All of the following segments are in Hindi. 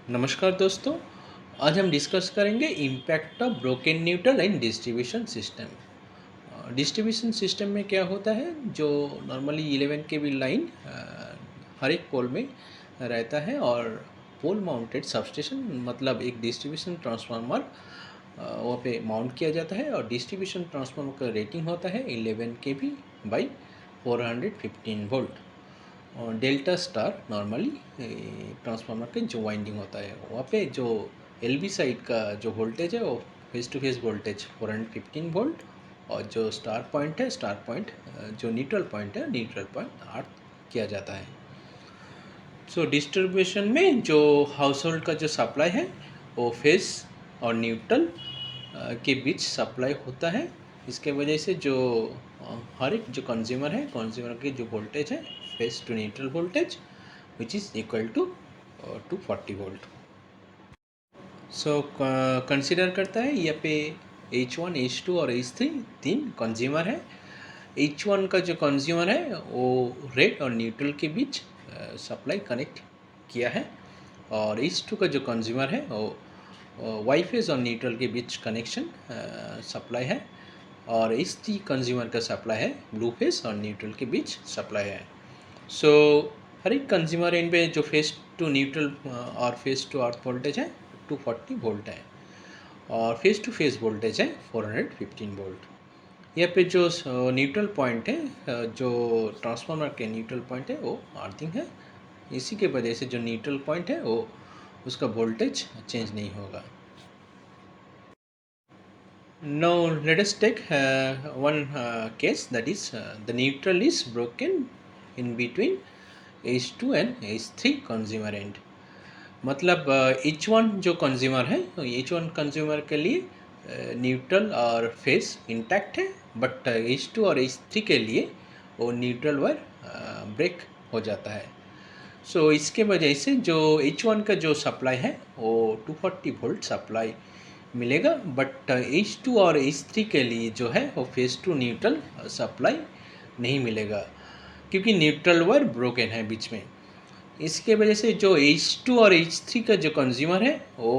नमस्कार दोस्तों। आज हम डिस्कस करेंगे impact of broken neutral in distribution system. Distribution system में क्या होता है, जो नॉर्मली 11 के बी लाइन हर एक पोल में रहता है और पोल माउंटेड सबस्टेशन मतलब एक डिस्ट्रीब्यूशन ट्रांसफार्मर वहाँ पे माउंट किया जाता है और डिस्ट्रीब्यूशन ट्रांसफार्मर का रेटिंग होता है 11 के बी बाई 415 वोल्ट। और डेल्टा स्टार नॉर्मली ट्रांसफार्मर के जो वाइंडिंग होता है वहाँ पे जो एलबी साइड का जो वोल्टेज है वो phase to phase voltage 415 volt और जो स्टार पॉइंट है स्टार पॉइंट जो न्यूट्रल पॉइंट है न्यूट्रल पॉइंट आर्क किया जाता है। सो डिस्ट्रीब्यूशन में जो हाउस होल्ड का जो सप्लाई है वो फेस और न्यूट्रल के बीच सप्लाई होता है। इसके वजह से जो हर एक जो कंज्यूमर की जो वोल्टेज है phase to neutral voltage which is equal to 240 volt. So consider करता है यहाँ पे H1 H2 और H3 तीन कंज्यूमर है। H1 का जो कंज्यूमर है वो रेड और न्यूट्रल के बीच सप्लाई कनेक्ट किया है और H2 का जो कंज्यूमर है वो वाई फेज और न्यूट्रल के बीच कनेक्शन सप्लाई है और H3 कंज्यूमर का सप्लाई है ब्लू फेज और न्यूट्रल के बीच सप्लाई है। सो हर एक कंज्यूमर एंड पे जो फेस टू न्यूट्रल और फेस टू अर्थ वोल्टेज है 240 वोल्ट है और फेस टू फेस वोल्टेज है 415 वोल्ट। यहाँ पे जो न्यूट्रल पॉइंट है जो ट्रांसफार्मर के न्यूट्रल पॉइंट है वो अर्थिंग है। इसी के वजह से जो न्यूट्रल पॉइंट है वो उसका वोल्टेज चेंज नहीं होगा। Now let us take one case, that is the neutral is broken in between H2 and H3 consumer end। मतलब H1 जो कंज्यूमर है H1 कंज्यूमर के लिए न्यूट्रल और फेस इंटैक्ट है बट H2 और H3 के लिए वो न्यूट्रल वायर ब्रेक हो जाता है। सो इसके वजह से जो H1 का जो सप्लाई है वो 240 वोल्ट सप्लाई मिलेगा बट H2 और H3 के लिए जो है वो फेस टू न्यूट्रल सप्लाई नहीं मिलेगा क्योंकि न्यूट्रल वायर ब्रोकन है बीच में। इसके वजह से जो H2 और H3 का जो कंज्यूमर है वो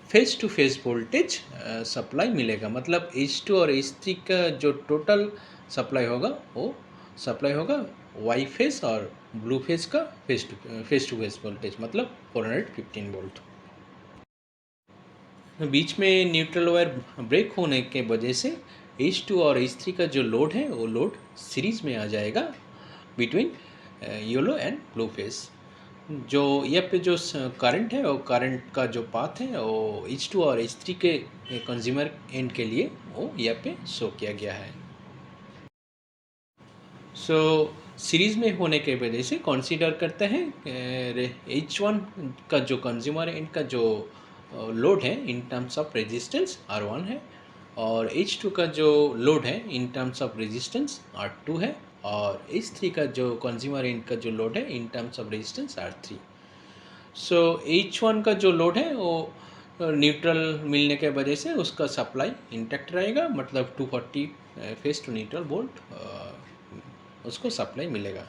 phase to phase voltage supply मिलेगा। मतलब H2 और H3 का जो टोटल सप्लाई होगा वो सप्लाई होगा वाई फेस और ब्लू फेस का फेस टू फेस वोल्टेज मतलब 415 वोल्ट। बीच में न्यूट्रल वायर ब्रेक होने के वजह से H2 और H3 का जो लोड है वो लोड सीरीज में आ जाएगा between yellow and blue face. जो यहाँ पे जो करंट है वो करंट का जो पाथ है वो H2 और H3 के कंज्यूमर एंड के लिए वो यहाँ पे शो किया गया है। सो सीरीज़ में होने के वजह से कंसीडर करते हैं H1 का जो कंज्यूमर एंड का जो लोड है in terms of resistance R1 है और H2 का जो लोड है in terms of resistance R2 है और H3 का जो कंज्यूमर एंड का जो लोड है in terms of resistance R3। So H1 का जो लोड है वो न्यूट्रल मिलने के वजह से उसका सप्लाई इंटैक्ट रहेगा मतलब 240 फेस टू न्यूट्रल वोल्ट उसको सप्लाई मिलेगा।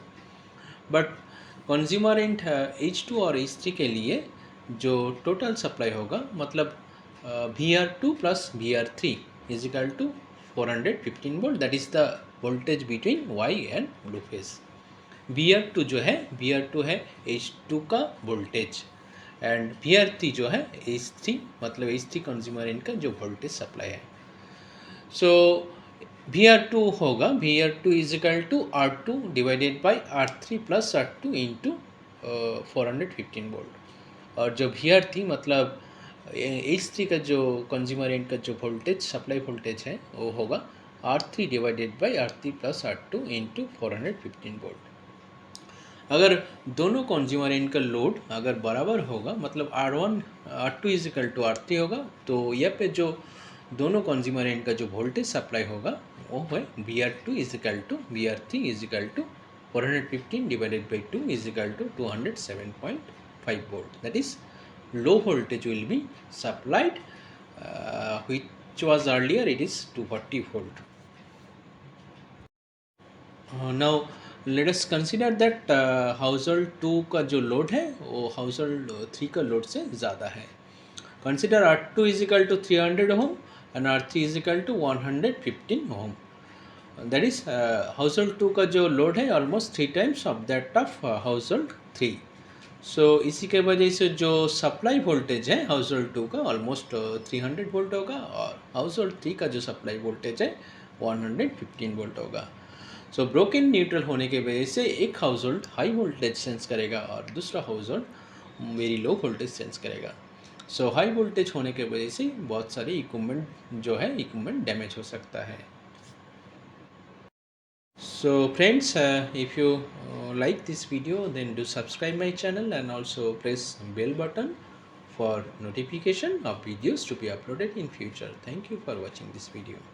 बट कंज्यूमर एंड H2 और H3 के लिए जो टोटल सप्लाई होगा मतलब VR2 plus VR3 is equal to 415 volt, that is the voltage between Y and blue phase. VR2 जो है VR2 है H2 का वोल्टेज एंड VR3 जो है H3 मतलब H3 कंज्यूमर एंड का जो वोल्टेज सप्लाई है। सो VR2 होगा VR2 is equal to R2 divided by R3 plus R2 into 415 volt और जो VR3 मतलब H3 का जो कंज्यूमर एंड का जो वोल्टेज सप्लाई वोल्टेज है वो होगा R3 divided by R3 plus R2 into 415 volt. अगर दोनों कंज्यूमर एंड का लोड अगर बराबर होगा मतलब R1 R2 is equal to R3 होगा तो यहाँ पे जो दोनों कंज्यूमर एंड का जो वोल्टेज सप्लाई होगा वो है VR2 is equal to VR3 is equal to 415 divided by 2 is equal to 207.5 volt. That is low voltage will be supplied which was earlier it is 240 volt. Now let us consider that house hold 2 का जो लोड है वो हाउस होल्ड 3 का लोड से ज़्यादा है. Consider R2 is equal to 300 ohm and R3 is equal to 115 ohm. That is household 2 का जो लोड है almost 3 times of that of household 3. So इसी के वजह से जो सप्लाई वोल्टेज है हाउस होल्ड 2 का ऑलमोस्ट 300 वोल्ट होगा और हाउस होल्ड 3 का जो सप्लाई वोल्टेज है 115 वोल्ट होगा. सो ब्रोकन न्यूट्रल होने की वजह से एक house hold high voltage sense करेगा और दूसरा house hold very low voltage sense करेगा. सो हाई वोल्टेज होने की वजह से बहुत सारे इक्विपमेंट जो है इक्विपमेंट डैमेज हो सकता है. So friends, if you like this video, then do subscribe my channel and also press bell button for notification of videos to be uploaded in future. Thank you for watching this video.